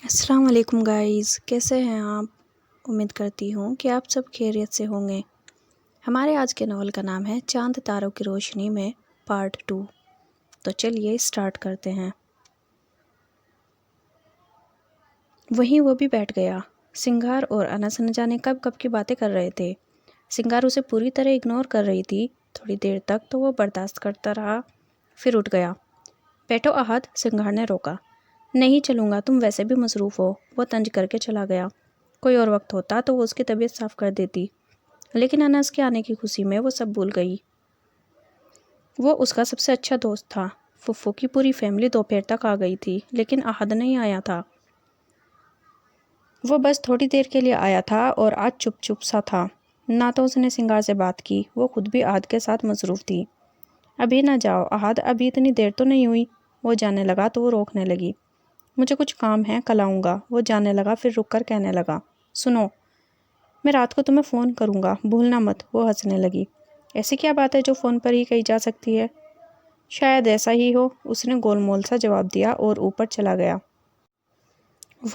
السلام علیکم گائز، کیسے ہیں آپ؟ امید کرتی ہوں کہ آپ سب خیریت سے ہوں گے۔ ہمارے آج کے ناول کا نام ہے چاند تاروں کی روشنی میں پارٹ 2۔ تو چلیے سٹارٹ کرتے ہیں۔ وہیں وہ بھی بیٹھ گیا۔ سنگار اور انس نہ جانے کب کی باتیں کر رہے تھے۔ سنگار اسے پوری طرح اگنور کر رہی تھی۔ تھوڑی دیر تک تو وہ برداشت کرتا رہا، پھر اٹھ گیا۔ بیٹھو احد، سنگار نے روکا۔ نہیں چلوں گا، تم ویسے بھی مصروف ہو، وہ طنز کر کے چلا گیا۔ کوئی اور وقت ہوتا تو وہ اس کی طبیعت صاف کر دیتی، لیکن انس کے آنے کی خوشی میں وہ سب بھول گئی۔ وہ اس کا سب سے اچھا دوست تھا۔ پھپھو کی پوری فیملی دوپہر تک آ گئی تھی، لیکن احد نہیں آیا تھا۔ وہ بس تھوڑی دیر کے لیے آیا تھا اور آج چپ چپ سا تھا۔ نہ تو اس نے سنگار سے بات کی، وہ خود بھی احد کے ساتھ مصروف تھی۔ ابھی نہ جاؤ احد، ابھی اتنی دیر تو نہیں ہوئی۔ وہ جانے لگا تو وہ روکنے لگی۔ مجھے کچھ کام ہے، کل آؤں گا۔ وہ جانے لگا، پھر رک کر کہنے لگا، سنو، میں رات کو تمہیں فون کروں گا، بھولنا مت۔ وہ ہنسنے لگی۔ ایسی کیا بات ہے جو فون پر ہی کہی جا سکتی ہے؟ شاید ایسا ہی ہو، اس نے گول مول سا جواب دیا اور اوپر چلا گیا۔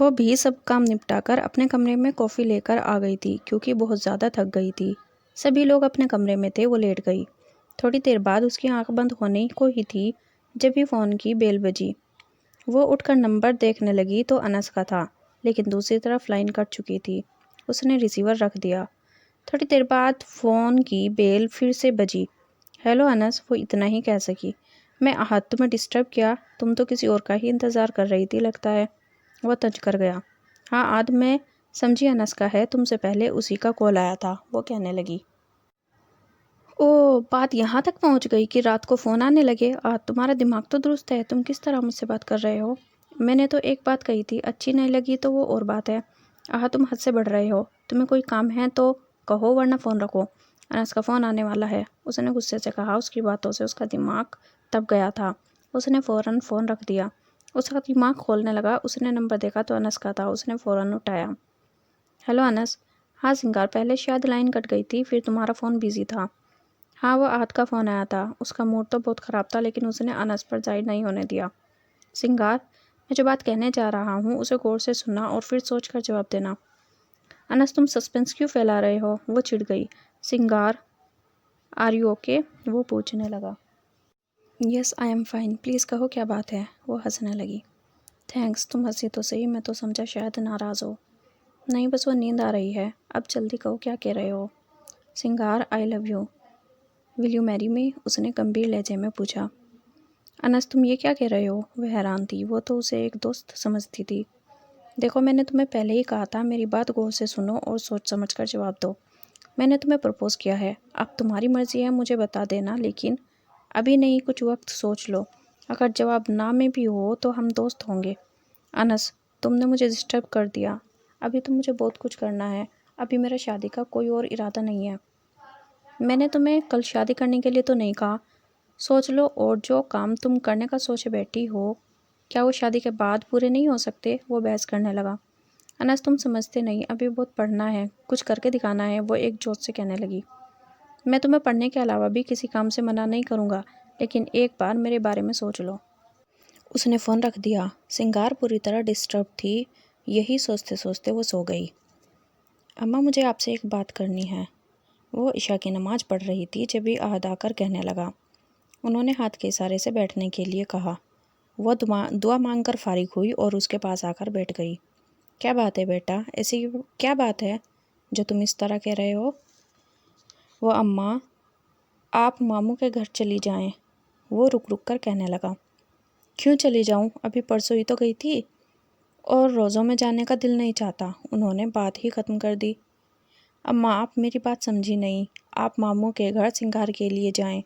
وہ بھی سب کام نپٹا کر اپنے کمرے میں کافی لے کر آ گئی تھی، کیونکہ بہت زیادہ تھک گئی تھی۔ سبھی لوگ اپنے کمرے میں تھے، وہ لیٹ گئی۔ تھوڑی دیر بعد اس کی آنکھ بند ہونے کو ہی تھی جب ہی فون کی بیل بجی۔ وہ اٹھ کر نمبر دیکھنے لگی تو انس کا تھا، لیکن دوسری طرف لائن کٹ چکی تھی۔ اس نے ریسیور رکھ دیا۔ تھوڑی دیر بعد فون کی بیل پھر سے بجی۔ ہیلو انس، وہ اتنا ہی کہہ سکی۔ میں احد، تمہیں ڈسٹرب کیا؟ تم تو کسی اور کا ہی انتظار کر رہی تھی لگتا ہے۔ وہ طنز کر گیا۔ ہاں احد، میں سمجھی انس کا ہے، تم سے پہلے اسی کا کال آیا تھا، وہ کہنے لگی۔ او، بات یہاں تک پہنچ گئی کہ رات کو فون آنے لگے؟ تمہارا دماغ تو درست ہے، تم کس طرح مجھ سے بات کر رہے ہو؟ میں نے تو ایک بات کہی تھی، اچھی نہیں لگی تو وہ اور بات ہے۔ تم حد سے بڑھ رہے ہو۔ تمہیں کوئی کام ہے تو کہو، ورنہ فون رکھو۔ انس کا فون آنے والا ہے، اس نے غصے سے کہا۔ اس کی باتوں سے اس کا دماغ تپ گیا تھا۔ اس نے فوراً فون رکھ دیا۔ اس کا دماغ کھولنے لگا۔ اس نے نمبر دیکھا تو انس کا تھا۔ اس نے فوراً اٹھایا۔ ہیلو انس۔ ہاں سنگار، پہلے شاید لائن کٹ گئی تھی، پھر تمہارا فون بیزی تھا۔ ہاں، وہ احد کا فون آیا تھا۔ اس کا موڈ تو بہت خراب تھا، لیکن اس نے انس پر ظاہر نہیں ہونے دیا۔ سنگار، میں جو بات کہنے جا رہا ہوں اسے غور سے سننا اور پھر سوچ کر جواب دینا۔ انس، تم سسپنس کیوں پھیلا رہے ہو؟ وہ چڑ گئی۔ سنگار، آر یو اوکے؟ وہ پوچھنے لگا۔ یس آئی ایم فائن، پلیز کہو کیا بات ہے؟ وہ ہنسنے لگی۔ تھینکس، تم ہنسی تو صحیح، میں تو سمجھا شاید ناراض ہو۔ نہیں، بس وہ نیند آ رہی ہے۔ اب جلدی کہو کیا کہہ رہے ہو؟ سنگار، آئی لو یو، ول یو میری می؟ اس نے گمبھیر لہجے میں پوچھا۔ انس، تم یہ کیا کہہ رہے ہو؟ وہ حیران تھی۔ وہ تو اسے ایک دوست سمجھتی تھی۔ دیکھو، میں نے تمہیں پہلے ہی کہا تھا، میری بات غور سے سنو اور سوچ سمجھ کر جواب دو۔ میں نے تمہیں پرپوز کیا ہے، اب تمہاری مرضی ہے مجھے بتا دینا، لیکن ابھی نہیں، کچھ وقت سوچ لو۔ اگر جواب نہ میں بھی ہو تو ہم دوست ہوں گے۔ انس، تم نے مجھے ڈسٹرب کر دیا۔ ابھی تو مجھے بہت کچھ کرنا ہے، ابھی میرا شادی کا کوئی اور ارادہ نہیں ہے۔ میں نے تمہیں کل شادی کرنے کے لیے تو نہیں کہا۔ سوچ لو، اور جو کام تم کرنے کا سوچے بیٹھی ہو، کیا وہ شادی کے بعد پورے نہیں ہو سکتے؟ وہ بحث کرنے لگا۔ انس، تم سمجھتے نہیں، ابھی بہت پڑھنا ہے، کچھ کر کے دکھانا ہے، وہ ایک جوش سے کہنے لگی۔ میں تمہیں پڑھنے کے علاوہ بھی کسی کام سے منع نہیں کروں گا، لیکن ایک بار میرے بارے میں سوچ لو۔ اس نے فون رکھ دیا۔ سنگار پوری طرح ڈسٹرب تھی۔ یہی سوچتے سوچتے وہ سو گئی۔ اماں، مجھے آپ سے ایک بات کرنی ہے۔ وہ عشاء کی نماز پڑھ رہی تھی جبھی احد آ کر کہنے لگا۔ انہوں نے ہاتھ کے اشارے سے بیٹھنے کے لیے کہا۔ وہ دعا مانگ کر فارغ ہوئی اور اس کے پاس آ کر بیٹھ گئی۔ کیا بات ہے بیٹا؟ ایسی کیا بات ہے جو تم اس طرح کہہ رہے ہو؟ وہ اماں، آپ ماموں کے گھر چلی جائیں، وہ رک رک کر کہنے لگا۔ کیوں چلی جاؤں؟ ابھی پرسوں ہی تو گئی تھی، اور روزوں میں جانے کا دل نہیں چاہتا۔ انہوں نے بات ہی ختم کر دی۔ اماں، آپ میری بات سمجھی نہیں، آپ ماموں کے گھر سنگار کے لیے جائیں۔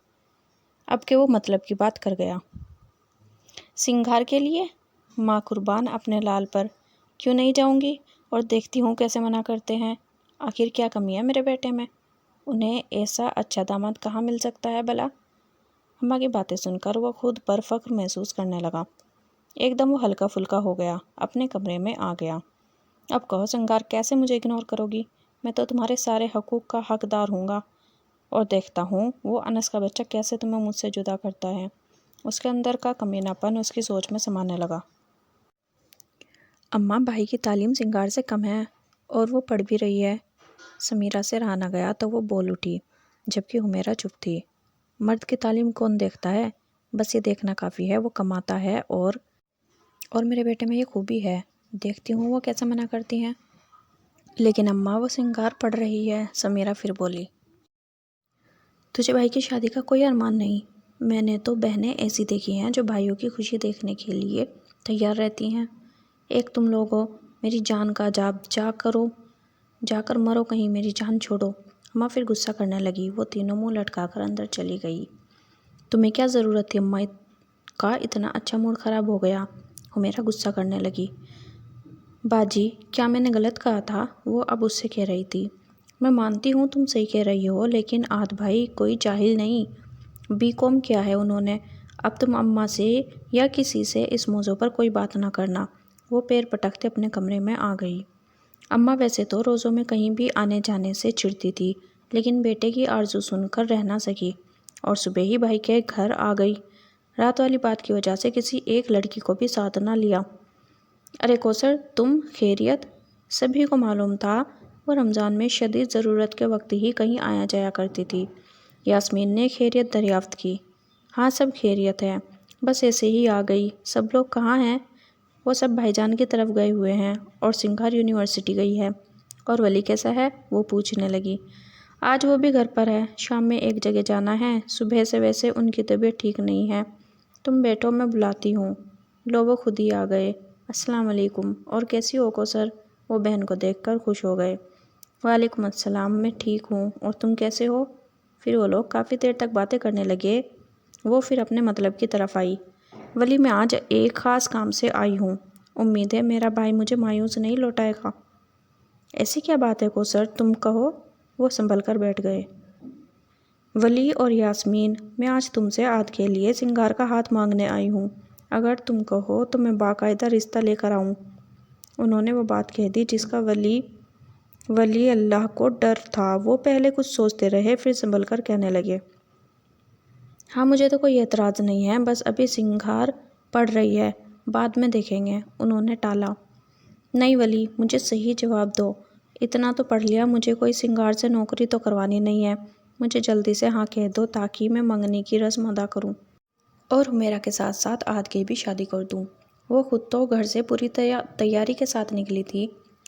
اب کہ وہ مطلب کی بات کر گیا۔ سنگار کے لیے؟ ماں قربان اپنے لال پر، کیوں نہیں جاؤں گی، اور دیکھتی ہوں کیسے منع کرتے ہیں۔ آخر کیا کمی ہے میرے بیٹے میں؟ انہیں ایسا اچھا داماد کہاں مل سکتا ہے بھلا؟ اماں کی باتیں سن کر وہ خود پر فخر محسوس کرنے لگا۔ ایک دم وہ ہلکا پھلکا ہو گیا، اپنے کمرے میں آ گیا۔ اب کہو سنگار، کیسے مجھے اگنور کرو گی؟ میں تو تمہارے سارے حقوق کا حقدار ہوں گا، اور دیکھتا ہوں وہ انس کا بچہ کیسے تمہیں مجھ سے جدا کرتا ہے۔ اس کے اندر کا کمینہ پن اس کی سوچ میں سمانے لگا۔ اماں بھائی کی تعلیم سنگار سے کم ہے اور وہ پڑھ بھی رہی ہے۔ سمیرہ سے رہا نہ گیا تو وہ بول اٹھی، جبکہ حمیرہ چپ تھی۔ مرد کی تعلیم کون دیکھتا ہے؟ بس یہ دیکھنا کافی ہے وہ کماتا ہے اور میرے بیٹے میں یہ خوبی ہے، دیکھتی ہوں وہ کیسے منع کرتی ہیں۔ لیکن اماں وہ سنگار پڑھ رہی ہے۔ سمیرہ پھر بولی، تجھے بھائی کی شادی کا کوئی ارمان نہیں؟ میں نے تو بہنیں ایسی دیکھی ہیں جو بھائیوں کی خوشی دیکھنے کے لیے تیار رہتی ہیں۔ ایک تم لوگ ہو، میری جان کا جا کر مرو کہیں میری جان چھوڑو۔ اماں پھر غصہ کرنے لگی۔ وہ تینوں منہ لٹکا کر اندر چلی گئی۔ تمہیں کیا ضرورت تھی اماں کا اتنا اچھا موڈ خراب ہو گیا؟ حمیرہ غصہ کرنے لگی۔ باجی کیا میں نے غلط کہا تھا؟ وہ اب اس سے کہہ رہی تھی۔ میں مانتی ہوں تم صحیح کہہ رہی ہو، لیکن آد بھائی کوئی جاہل نہیں۔ بی کام کیا ہے انہوں نے۔ اب تم اماں سے یا کسی سے اس موضوع پر کوئی بات نہ کرنا۔ وہ پیر پٹکتے اپنے کمرے میں آ گئی۔ اماں ویسے تو روزوں میں کہیں بھی آنے جانے سے چڑھتی تھی، لیکن بیٹے کی آرزو سن کر رہ نہ سکی اور صبح ہی بھائی کے گھر آ گئی۔ رات والی بات کی وجہ سے کسی ایک لڑکی کو بھی ساتھ نہ لیا۔ ارے کوثر، تم خیریت؟ سبھی کو معلوم تھا وہ رمضان میں شدید ضرورت کے وقت ہی کہیں آیا جایا کرتی تھی۔ یاسمین نے خیریت دریافت کی۔ ہاں سب خیریت ہے، بس ایسے ہی آ گئی۔ سب لوگ کہاں ہیں؟ وہ سب بھائی جان کی طرف گئے ہوئے ہیں اور سنگار یونیورسٹی گئی ہے۔ اور ولی کیسا ہے؟ وہ پوچھنے لگی۔ آج وہ بھی گھر پر ہے، شام میں ایک جگہ جانا ہے، صبح سے ویسے ان کی طبیعت ٹھیک نہیں ہے۔ تم بیٹھو میں بلاتی ہوں۔ لو وہ خود ہی آ گئے۔ السلام علیکم، اور کیسی ہو کوثر؟ وہ بہن کو دیکھ کر خوش ہو گئے۔ وعلیکم السلام، میں ٹھیک ہوں، اور تم کیسے ہو؟ پھر وہ لوگ کافی دیر تک باتیں کرنے لگے۔ وہ پھر اپنے مطلب کی طرف آئی۔ ولی میں آج ایک خاص کام سے آئی ہوں، امید ہے میرا بھائی مجھے مایوس نہیں لوٹائے گا۔ ایسی کیا بات ہے کوثر، تم کہو۔ وہ سنبھل کر بیٹھ گئے۔ ولی اور یاسمین، میں آج تم سے عاد کے لیے سنگار کا ہاتھ مانگنے آئی ہوں۔ اگر تم کہو تو میں باقاعدہ رشتہ لے کر آؤں۔ انہوں نے وہ بات کہہ دی جس کا ولی اللہ کو ڈر تھا۔ وہ پہلے کچھ سوچتے رہے، پھر سنبھل کر کہنے لگے، ہاں مجھے تو کوئی اعتراض نہیں ہے، بس ابھی سنگار پڑھ رہی ہے، بعد میں دیکھیں گے۔ انہوں نے ٹالا۔ نہیں ولی، مجھے صحیح جواب دو۔ اتنا تو پڑھ لیا، مجھے کوئی سنگار سے نوکری تو کروانی نہیں ہے۔ مجھے جلدی سے ہاں کہہ دو تاکہ میں منگنی کی رسم ادا کروں اور حمیرہ کے ساتھ ساتھ عاد کی بھی شادی کر دوں۔ وہ خود تو گھر سے پوری تیاری کے ساتھ نکلی تھی۔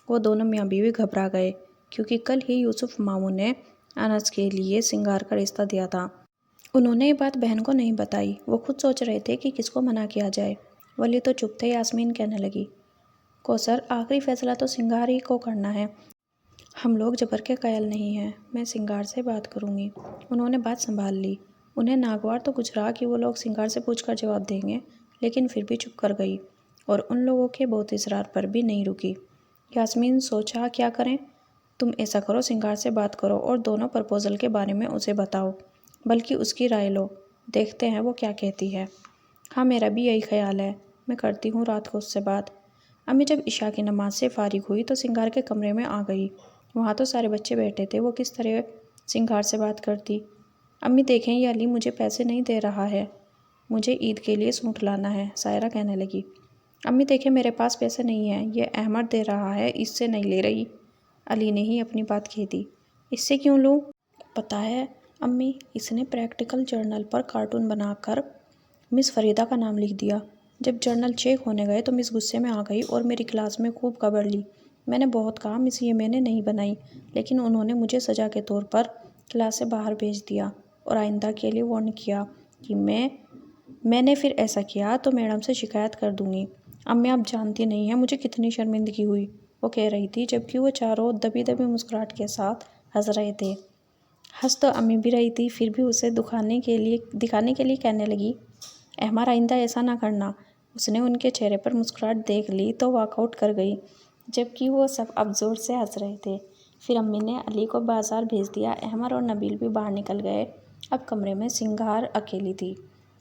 وہ دونوں میاں بیوی گھبرا گئے کیونکہ کل ہی یوسف ماموں نے انس کے لیے سنگار کا رشتہ دیا تھا۔ انہوں نے یہ بات بہن کو نہیں بتائی۔ وہ خود سوچ رہے تھے کہ کس کو منع کیا جائے۔ ولی تو چپ تھے۔ یاسمین کہنے لگی، کوثر آخری فیصلہ تو سنگار ہی کو کرنا ہے، ہم لوگ جبر کے قائل نہیں ہیں۔ میں سنگار سے بات کروں گی۔ انہوں نے بات سنبھال لی۔ انہیں ناگوار تو گزرا کہ وہ لوگ سنگار سے پوچھ کر جواب دیں گے، لیکن پھر بھی چپ کر گئی اور ان لوگوں کے بہت اصرار پر بھی نہیں رکی۔ یاسمین سوچا کیا کریں؟ تم ایسا کرو، سنگار سے بات کرو اور دونوں پرپوزل کے بارے میں اسے بتاؤ، بلکہ اس کی رائے لو، دیکھتے ہیں وہ کیا کہتی ہے۔ ہاں میرا بھی یہی خیال ہے، میں کرتی ہوں رات کو اس سے بات۔ امی جب عشاء کی نماز سے فارغ ہوئی تو سنگار کے کمرے میں آ گئی۔ وہاں تو سارے بچے بیٹھے تھے، وہ کس طرح سنگار سے بات کرتی۔ امی دیکھیں یہ علی مجھے پیسے نہیں دے رہا ہے، مجھے عید کے لیے سوٹ لانا ہے، سائرہ کہنے لگی۔ امی دیکھیں میرے پاس پیسے نہیں ہیں، یہ احمد دے رہا ہے، اس سے نہیں لے رہی۔ علی نے ہی اپنی بات کہہ دی۔ اس سے کیوں لوں؟ پتہ ہے امی، اس نے پریکٹیکل جرنل پر کارٹون بنا کر مس فریدہ کا نام لکھ دیا۔ جب جرنل چیک ہونے گئے تو مس غصے میں آ گئی اور میری کلاس میں خوب کبڑ لی۔ میں نے بہت کہا مس یہ میں نے نہیں بنائی، لیکن انہوں نے مجھے سزا کے طور پر کلاس سے باہر بھیج دیا اور آئندہ کے لیے وارن کیا کہ میں نے پھر ایسا کیا تو میڈم سے شکایت کر دوں گی۔ امی آپ جانتی نہیں ہیں مجھے کتنی شرمندگی ہوئی، وہ کہہ رہی تھی جبکہ وہ چاروں دبی دبی مسکراہٹ کے ساتھ ہنس رہے تھے۔ ہنس تو امی بھی رہی تھی، پھر بھی اسے دکھانے کے لیے کہنے لگی، احمد آئندہ ایسا نہ کرنا۔ اس نے ان کے چہرے پر مسکراہٹ دیکھ لی تو واک آؤٹ کر گئی، جبکہ وہ سب اب زور سے ہنس رہے تھے۔ پھر امی نے علی کو بازار بھیج دیا۔ احمد اور نبیل بھی باہر نکل گئے۔ اب کمرے میں سنگار اکیلی تھی۔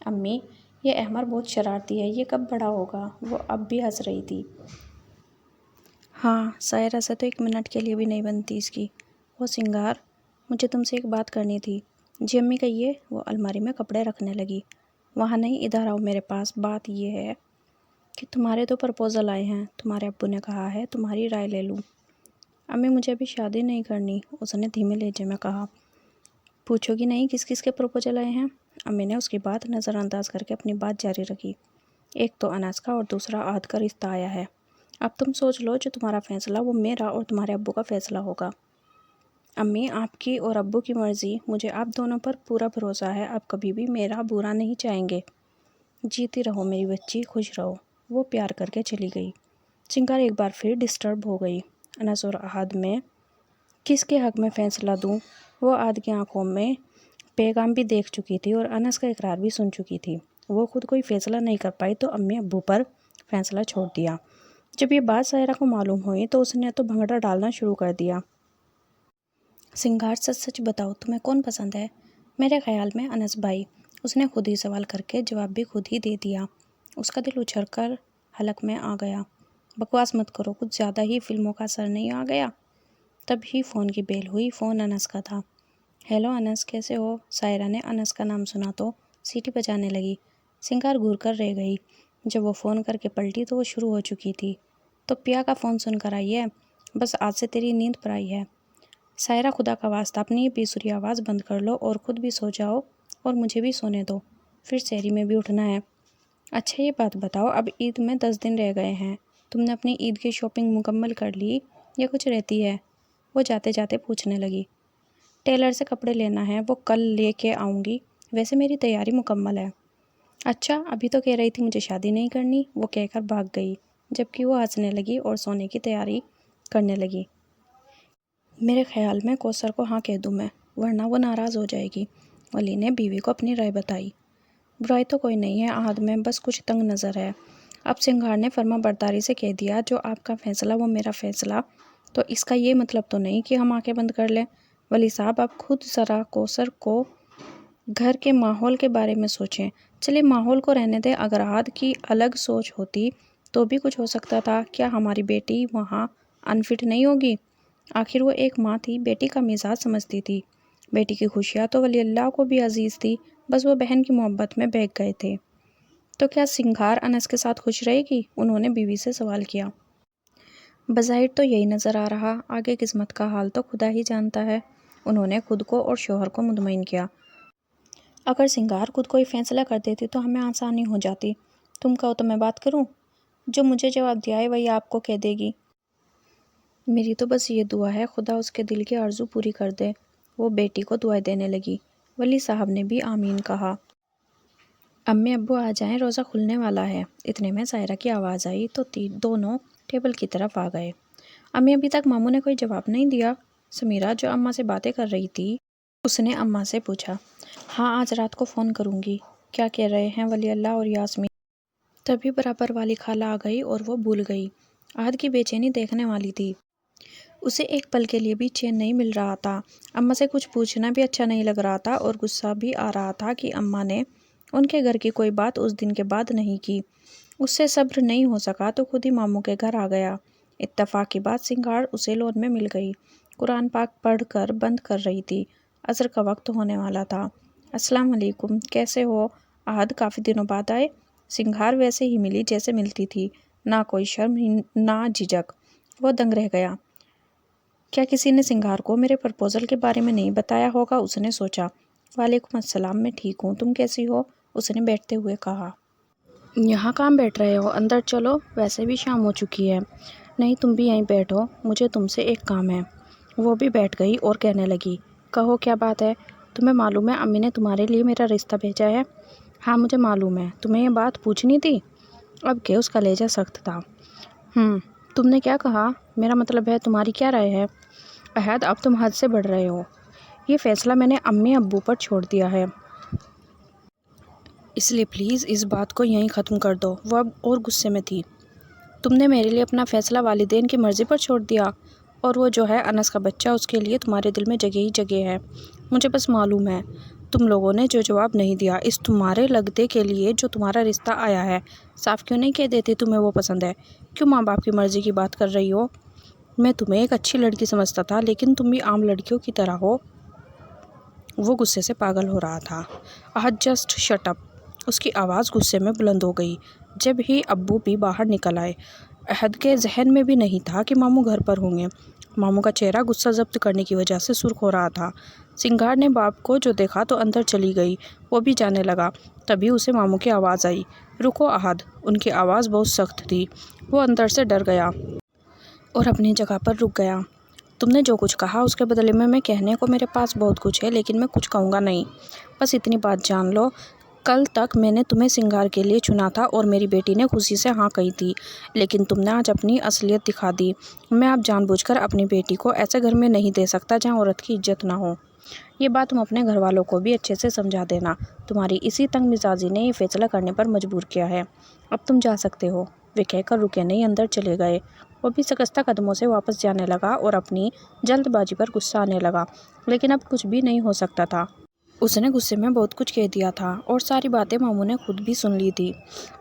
امی، یہ احمد بہت شرارتی ہے، یہ کب بڑا ہوگا؟ وہ اب بھی ہنس رہی تھی۔ ہاں سائرہ سے تو ایک منٹ کے لیے بھی نہیں بنتی اس کی۔ وہ سنگار، مجھے تم سے ایک بات کرنی تھی۔ جی امی کہیے۔ وہ الماری میں کپڑے رکھنے لگی۔ وہاں نہیں، ادھر آؤ میرے پاس، بات یہ ہے کہ تمہارے تو پرپوزل آئے ہیں، تمہارے ابو نے کہا ہے تمہاری رائے لے لوں۔ امی مجھے ابھی شادی نہیں کرنی، اس نے دھیمے لہجے میں کہا۔ پوچھو گی نہیں کس کس کے پرپوزل آئے ہیں؟ امی نے اس کی بات نظر انداز کر کے اپنی بات جاری رکھی۔ ایک تو انس کا اور دوسرا عہد کا رشتہ آیا ہے۔ اب تم سوچ لو، جو تمہارا فیصلہ وہ میرا اور تمہارے ابو کا فیصلہ ہوگا۔ امی، آپ کی اور ابو کی مرضی، مجھے آپ دونوں پر پورا بھروسہ ہے، آپ کبھی بھی میرا برا نہیں چاہیں گے۔ جیتی رہو میری بچی، خوش رہو۔ وہ پیار کر کے چلی گئی۔ سنگار ایک بار پھر ڈسٹرب ہو گئی۔ انس اور عہد میں کس کے حق میں فیصلہ دوں؟ وہ عہد کی آنکھوں میں پیغام بھی دیکھ چکی تھی اور انس کا اقرار بھی سن چکی تھی۔ وہ خود کوئی فیصلہ نہیں کر پائی تو امی ابو پر فیصلہ چھوڑ دیا۔ جب یہ بات سائرہ کو معلوم ہوئی تو اس نے تو بھنگڑا ڈالنا شروع کر دیا۔ سنگار، سچ سچ بتاؤ، تمہیں کون پسند ہے؟ میرے خیال میں انس بھائی۔ اس نے خود ہی سوال کر کے جواب بھی خود ہی دے دیا۔ اس کا دل اچھل کر حلق میں آ گیا۔ بکواس مت کرو، کچھ زیادہ ہی فلموں کا اثر نہیں آ گیا؟ تب ہی فون کی بیل ہوئی۔ فون انس کا تھا۔ ہیلو انس، کیسے ہو؟ سائرہ نے انس کا نام سنا تو سیٹی بجانے لگی۔ سنگار گھور کر رہ گئی۔ جب وہ فون کر کے پلٹی تو وہ شروع ہو چکی تھی۔ تو پیا کا فون سن کر آئی ہے؟ بس آج سے تیری نیند پر آئی ہے۔ سائرہ، خدا کا واسطہ اپنی یہ بےسری آواز بند کر لو اور خود بھی سو جاؤ اور مجھے بھی سونے دو، پھر سحری میں بھی اٹھنا ہے۔ اچھا یہ بات بتاؤ، اب عید میں 10 دن رہ گئے ہیں، تم نے اپنی عید کی شاپنگ مکمل کر لی یا کچھ رہتی ہے؟ وہ جاتے جاتے پوچھنے لگی۔ ٹیلر سے کپڑے لینا ہے، وہ کل لے کے آؤں گی، ویسے میری تیاری مکمل ہے۔ اچھا، ابھی تو کہہ رہی تھی مجھے شادی نہیں کرنی، وہ کہہ کر بھاگ گئی، جبکہ وہ ہنسنے لگی اور سونے کی تیاری کرنے لگی۔ میرے خیال میں کوثر کو ہاں کہہ دوں میں، ورنہ وہ ناراض ہو جائے گی۔ ولی نے بیوی کو اپنی رائے بتائی۔ برائی تو کوئی نہیں ہے عہد میں، بس کچھ تنگ نظر ہے۔ اب سنگار نے فرما برداری سے کہہ دیا، جو آپ کا فیصلہ وہ میرا فیصلہ، تو اس کا یہ مطلب تو نہیں کہ ہم آنکھیں بند کر لیں۔ ولی صاحب، آپ خود ذرا کوثر کو گھر کے ماحول کے بارے میں سوچیں۔ چلے ماحول کو رہنے دیں، اگر عہد کی الگ سوچ ہوتی تو بھی کچھ ہو سکتا تھا۔ کیا ہماری بیٹی وہاں انفٹ نہیں ہوگی؟ آخر وہ ایک ماں تھی، بیٹی کا مزاج سمجھتی تھی۔ بیٹی کی خوشیاں تو ولی اللہ کو بھی عزیز تھی، بس وہ بہن کی محبت میں بہک گئے تھے۔ تو کیا سنگار انس کے ساتھ خوش رہے گی؟ انہوں نے بیوی سے سوال کیا۔ بظاہر تو یہی نظر آ رہا، آگے قسمت کا حال تو خدا ہی جانتا ہے۔ انہوں نے خود کو اور شوہر کو مطمئن کیا۔ اگر سنگار خود کوئی فیصلہ کر دیتی تو ہمیں آسانی ہو جاتی۔ تم کہو تو میں بات کروں؟ جو مجھے جواب دیا ہے وہی آپ کو کہہ دے گی۔ میری تو بس یہ دعا ہے، خدا اس کے دل کی آرزو پوری کر دے۔ وہ بیٹی کو دعائیں دینے لگی۔ ولی صاحب نے بھی آمین کہا۔ امی ابو آ جائیں، روزہ کھلنے والا ہے۔ اتنے میں سائرہ کی آواز آئی تو دونوں ٹیبل کی طرف آ گئے۔ امی، ابھی تک ماموں نے کوئی جواب نہیں دیا؟ سمیرہ، جو اماں سے باتیں کر رہی تھی، اس نے اماں سے پوچھا۔ ہاں، آج رات کو فون کروں گی۔ کیا کہہ رہے ہیں ولی اللہ اور یاسمین؟ تبھی برابر والی خالہ آ گئی اور وہ بھول گئی۔ عہد کی بے چینی دیکھنے والی تھی۔ اسے ایک پل کے لیے بھی چین نہیں مل رہا تھا۔ اماں سے کچھ پوچھنا بھی اچھا نہیں لگ رہا تھا اور غصہ بھی آ رہا تھا کہ اماں نے ان کے گھر کی کوئی بات اس دن کے بعد نہیں کی۔ اس سے صبر نہیں ہو سکا تو خود ہی ماموں کے گھر آ گیا۔ اتفاق کی بات، سنگار اسے لون میں مل گئی۔ قرآن پاک پڑھ کر بند کر رہی تھی۔ عصر کا وقت ہونے والا تھا۔ السلام علیکم، کیسے ہو؟ عہد، کافی دنوں بعد آئے۔ سنگار ویسے ہی ملی جیسے ملتی تھی، نہ کوئی شرم نہ جھجک۔ وہ دنگ رہ گیا۔ کیا کسی نے سنگار کو میرے پرپوزل کے بارے میں نہیں بتایا ہوگا، اس نے سوچا۔ وعلیکم السلام، میں ٹھیک ہوں، تم کیسی ہو؟ اس نے بیٹھتے ہوئے کہا۔ یہاں کہاں بیٹھ رہے ہو، اندر چلو، ویسے بھی شام ہو چکی ہے۔ نہیں، تم بھی یہیں بیٹھو، مجھے تم سے ایک کام ہے۔ وہ بھی بیٹھ گئی اور کہنے لگی، کہو کیا بات ہے؟ تمہیں معلوم ہے امی نے تمہارے لیے میرا رشتہ بھیجا ہے؟ ہاں مجھے معلوم ہے، تمہیں یہ بات پوچھنی تھی؟ اب کہ اس کا لہجہ سخت تھا۔ تم نے کیا کہا؟ میرا مطلب ہے تمہاری کیا رائے ہے؟ عہد، اب تم حد سے بڑھ رہے ہو۔ یہ فیصلہ میں نے امی ابو پر چھوڑ دیا ہے، اس لیے پلیز اس بات کو یہیں ختم کر دو۔ وہ اب اور غصے میں تھی۔ تم نے میرے لیے اپنا فیصلہ والدین کی مرضی پر چھوڑ دیا، اور وہ جو ہے انس کا بچہ، اس کے لیے تمہارے دل میں جگہ ہی جگہ ہے۔ مجھے بس معلوم ہے تم لوگوں نے جو جواب نہیں دیا اس تمہارے لگدے کے لیے جو تمہارا رشتہ آیا ہے، صاف کیوں نہیں کہہ دیتی تمہیں وہ پسند ہے؟ کیوں ماں باپ کی مرضی کی بات کر رہی ہو؟ میں تمہیں ایک اچھی لڑکی سمجھتا تھا، لیکن تم بھی عام لڑکیوں کی طرح ہو۔ وہ غصے سے پاگل ہو رہا تھا۔ عہد، جسٹ شٹ اپ، اس کی آواز غصے میں بلند ہو گئی۔ جب ہی ابو بھی باہر نکل آئے۔ احد کے ذہن میں بھی نہیں تھا کہ ماموں گھر پر ہوں گے۔ ماموں کا چہرہ غصہ ضبط کرنے کی وجہ سے سرخ ہو رہا تھا۔ سنگار نے باپ کو جو دیکھا تو اندر چلی گئی، وہ بھی جانے لگا۔ تبھی اسے ماموں کی آواز آئی، رکو احد۔ ان کی آواز بہت سخت تھی۔ وہ اندر سے ڈر گیا اور اپنی جگہ پر رک گیا۔ تم نے جو کچھ کہا اس کے بدلے میں کہنے کو میرے پاس بہت کچھ ہے، لیکن میں کچھ کہوں گا نہیں۔ بس اتنی بات جان لو، کل تک میں نے تمہیں سنگار کے لیے چنا تھا اور میری بیٹی نے خوشی سے ہاں کہی تھی، لیکن تم نے آج اپنی اصلیت دکھا دی۔ میں اب جان بوجھ کر اپنی بیٹی کو ایسے گھر میں نہیں دے سکتا جہاں عورت کی عزت نہ ہو۔ یہ بات تم اپنے گھر والوں کو بھی اچھے سے سمجھا دینا۔ تمہاری اسی تنگ مزاجی نے یہ فیصلہ کرنے پر مجبور کیا ہے۔ اب تم جا سکتے ہو۔ وہ کہہ کر رکے نہیں، اندر چلے گئے۔ وہ بھی شکستہ قدموں سے واپس جانے لگا اور اپنی جلد بازی پر غصہ آنے لگا، لیکن اب کچھ بھی نہیں ہو سکتا تھا۔ اس نے غصے میں بہت کچھ کہہ دیا تھا اور ساری باتیں ماموں نے خود بھی سن لی تھی۔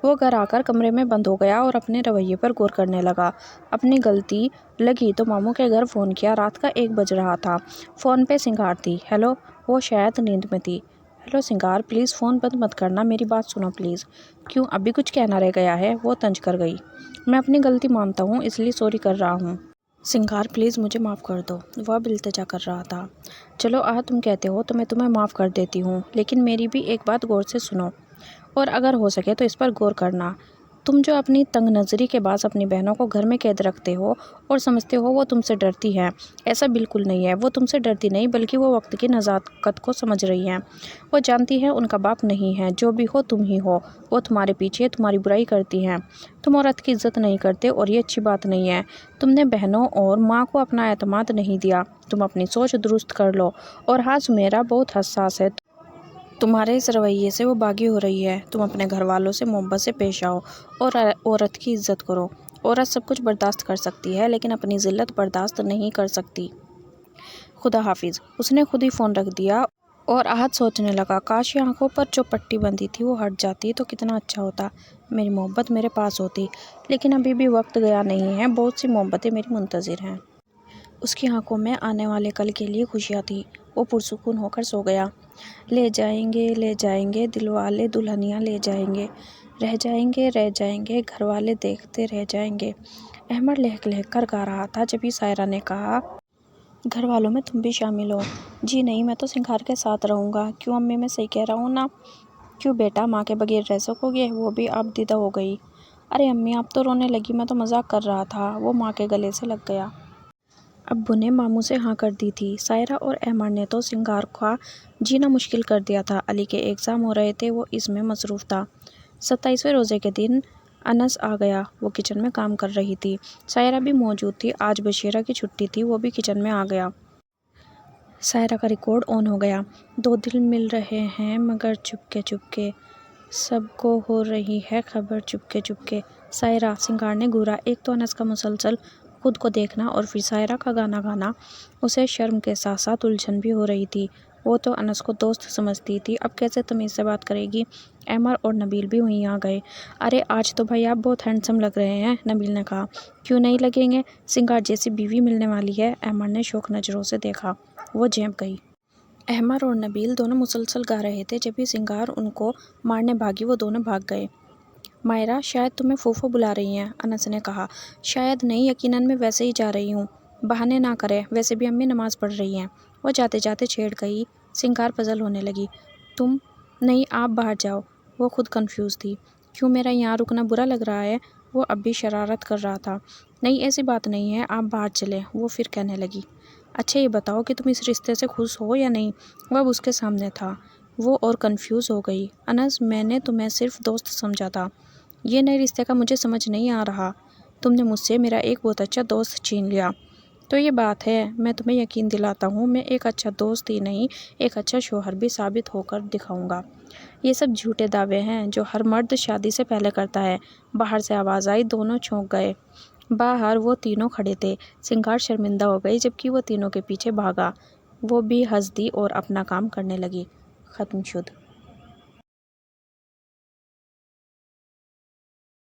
وہ گھر آ کر کمرے میں بند ہو گیا اور اپنے رویے پر غور کرنے لگا۔ اپنی غلطی لگی تو ماموں کے گھر فون کیا۔ رات کا 1 بج رہا تھا۔ فون پہ سنگار تھی۔ ہیلو۔ وہ شاید نیند میں تھی۔ ہیلو سنگار، پلیز فون بند مت کرنا، میری بات سنو پلیز۔ کیوں، ابھی کچھ کہنا رہ گیا ہے؟ وہ طنز کر گئی۔ میں اپنی غلطی مانتا ہوں، اس لیے سوری کر رہا ہوں۔ سنگار پلیز مجھے معاف کر دو، وہ اب التجا کر رہا تھا۔ چلو تم کہتے ہو تو میں تمہیں معاف کر دیتی ہوں، لیکن میری بھی ایک بات غور سے سنو اور اگر ہو سکے تو اس پر غور کرنا۔ تم جو اپنی تنگ نظری کے باعث اپنی بہنوں کو گھر میں قید رکھتے ہو اور سمجھتے ہو وہ تم سے ڈرتی ہے، ایسا بالکل نہیں ہے۔ وہ تم سے ڈرتی نہیں بلکہ وہ وقت کی نزاکت کو سمجھ رہی ہیں۔ وہ جانتی ہے ان کا باپ نہیں ہے، جو بھی ہو تم ہی ہو۔ وہ تمہارے پیچھے تمہاری برائی کرتی ہیں۔ تم عورت کی عزت نہیں کرتے اور یہ اچھی بات نہیں ہے۔ تم نے بہنوں اور ماں کو اپنا اعتماد نہیں دیا۔ تم اپنی سوچ درست کر لو۔ اور ہاں، سمیرا بہت حساس ہے، تمہارے اس رویے سے وہ باغی ہو رہی ہے۔ تم اپنے گھر والوں سے محبت سے پیش آؤ اور عورت کی عزت کرو۔ عورت سب کچھ برداشت کر سکتی ہے لیکن اپنی ذلت برداشت نہیں کر سکتی۔ خدا حافظ۔ اس نے خود ہی فون رکھ دیا اور احد سوچنے لگا، کاش یہ آنکھوں پر جو پٹی بندھی تھی وہ ہٹ جاتی تو کتنا اچھا ہوتا، میری محبت میرے پاس ہوتی۔ لیکن ابھی بھی وقت گیا نہیں ہے، بہت سی محبتیں میری منتظر ہیں۔ اس کی آنکھوں میں آنے والے کل کے لیے خوشیاں تھیں۔ وہ پرسکون ہو کر سو گیا۔ لے جائیں گے دل والے دلہنیاں لے جائیں گے، رہ جائیں گے گھر والے دیکھتے رہ جائیں گے۔ احمد لہک لہک کر گا رہا تھا، جبھی سائرہ نے کہا، گھر والوں میں تم بھی شامل ہو؟ جی نہیں، میں تو سنگار کے ساتھ رہوں گا۔ کیوں امی، میں صحیح کہہ رہا ہوں نا؟ کیوں بیٹا، ماں کے بغیر رہ سکو گے؟ وہ بھی اب دیدہ ہو گئی۔ ارے امی، آپ تو رونے لگی، میں تو مذاق کر رہا تھا۔ وہ ماں کے گلے سے لگ گیا۔ ابو نے ماموں سے ہاں کر دی تھی۔ سائرہ اور احمد نے تو سنگار کا جینا مشکل کر دیا تھا۔ علی کے ایگزام ہو رہے تھے، وہ اس میں مصروف تھا۔ 27ویں روزے کے دن انس آ گیا۔ وہ کچن میں کام کر رہی تھی۔ سائرہ بھی موجود تھی۔ آج بشیرہ کی چھٹی تھی، وہ بھی کچن میں آ گیا۔ سائرہ کا ریکارڈ آن ہو گیا۔ 2 دل مل رہے ہیں مگر چپکے چپکے، سب کو ہو رہی ہے خبر چپکے چپکے۔ سائرہ، سنگار نے گھورا۔ ایک تو انس کا مسلسل خود کو دیکھنا اور پھر سائرہ کا گانا گانا، اسے شرم کے ساتھ ساتھ الجھن بھی ہو رہی تھی۔ وہ تو انس کو دوست سمجھتی تھی، اب کیسے تمیز سے بات کرے گی؟ احمد اور نبیل بھی وہیں آ گئے۔ ارے آج تو بھائی آپ بہت ہینڈسم لگ رہے ہیں، نبیل نے کہا۔ کیوں نہیں لگیں گے، سنگار جیسی بیوی ملنے والی ہے۔ احمد نے شوق نظروں سے دیکھا۔ وہ جھینپ گئی۔ احمد اور نبیل دونوں مسلسل گا رہے تھے، جبھی سنگار ان کو مارنے بھاگی وہ دونوں بھاگ گئے۔ مائرہ، شاید تمہیں پھوپھو بلا رہی ہیں، انس نے کہا۔ شاید نہیں، یقیناً میں ویسے ہی جا رہی ہوں۔ بہانے نہ کرے، ویسے بھی امی نماز پڑھ رہی ہیں۔ وہ جاتے جاتے چھیڑ گئی۔ سنگار پزل ہونے لگی۔ تم نہیں، آپ باہر جاؤ۔ وہ خود کنفیوز تھی۔ کیوں، میرا یہاں رکنا برا لگ رہا ہے؟ وہ اب بھی شرارت کر رہا تھا۔ نہیں، ایسی بات نہیں ہے، آپ باہر چلیں۔ وہ پھر کہنے لگی، اچھا یہ بتاؤ کہ تم اس رشتے سے خوش ہو یا نہیں؟ وہ اب اس کے سامنے تھا۔ وہ اور کنفیوز ہو گئی۔ انس، میں نے تمہیں صرف دوست سمجھا تھا، یہ نئے رشتے کا مجھے سمجھ نہیں آ رہا۔ تم نے مجھ سے میرا ایک بہت اچھا دوست چھین لیا۔ تو یہ بات ہے، میں تمہیں یقین دلاتا ہوں، میں ایک اچھا دوست ہی نہیں، ایک اچھا شوہر بھی ثابت ہو کر دکھاؤں گا۔ یہ سب جھوٹے دعوے ہیں جو ہر مرد شادی سے پہلے کرتا ہے۔ باہر سے آواز آئی، دونوں چونک گئے۔ باہر وہ تینوں کھڑے تھے۔ سنگار شرمندہ ہو گئی، جبکہ وہ تینوں کے پیچھے بھاگا۔ وہ بھی ہنس دی اور اپنا کام کرنے لگی۔ ختم شد۔